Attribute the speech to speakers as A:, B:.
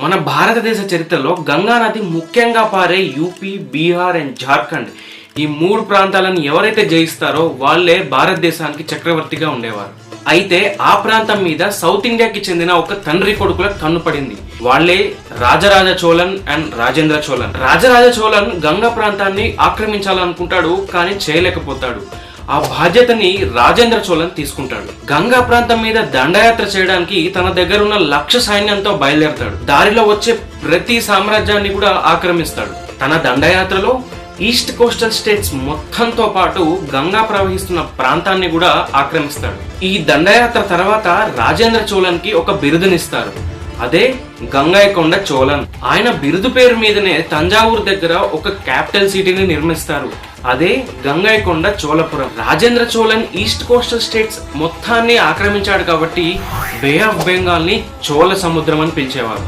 A: మన భారతదేశ చరిత్రలో గంగా నది ముఖ్యంగా పారే యూపీ, బీహార్ అండ్ జార్ఖండ్ ఈ మూడు ప్రాంతాలను ఎవరైతే జయిస్తారో వాళ్ళే భారతదేశానికి చక్రవర్తిగా ఉండేవారు. అయితే ఆ ప్రాంతం మీద సౌత్ ఇండియాకి చెందిన ఒక తండ్రి కొడుకుల కన్ను పడింది. వాళ్లే రాజరాజ చోళన్ అండ్ రాజేంద్ర చోళన్. రాజరాజ చోళన్ గంగా ప్రాంతాన్ని ఆక్రమించాలనుకుంటాడు, కానీ చేయలేకపోతాడు. ఆ బాధ్యతని రాజేంద్ర చోళన్ తీసుకుంటాడు. గంగా ప్రాంతం మీద దండయాత్ర చేయడానికి తన దగ్గర ఉన్న 1,00,000 సైన్యంతో బయలుదేరతాడు. దారిలో వచ్చే ప్రతి సామ్రాజ్యాన్ని కూడా ఆక్రమిస్తాడు. తన దండయాత్రలో ఈస్ట్ కోస్టల్ స్టేట్స్ మొత్తంతో పాటు గంగా ప్రవహిస్తున్న ప్రాంతాన్ని కూడా ఆక్రమిస్తాడు. ఈ దండయాత్ర తర్వాత రాజేంద్ర చోళన్ కి ఒక బిరుదునిస్తారు. అదే గంగైకొండ చోళన్. ఆయన బిరుదు పేరు మీదనే తంజావూరు దగ్గర ఒక క్యాపిటల్ సిటీని నిర్మిస్తారు. అదే Gangaikonda Cholapuram. Rajendra Cholan east coastal states మొత్తాన్ని ఆక్రమించాడు కాబట్టి బే ఆఫ్ బెంగాల్ ని చోళ సముద్రం అని పిలిచేవారు.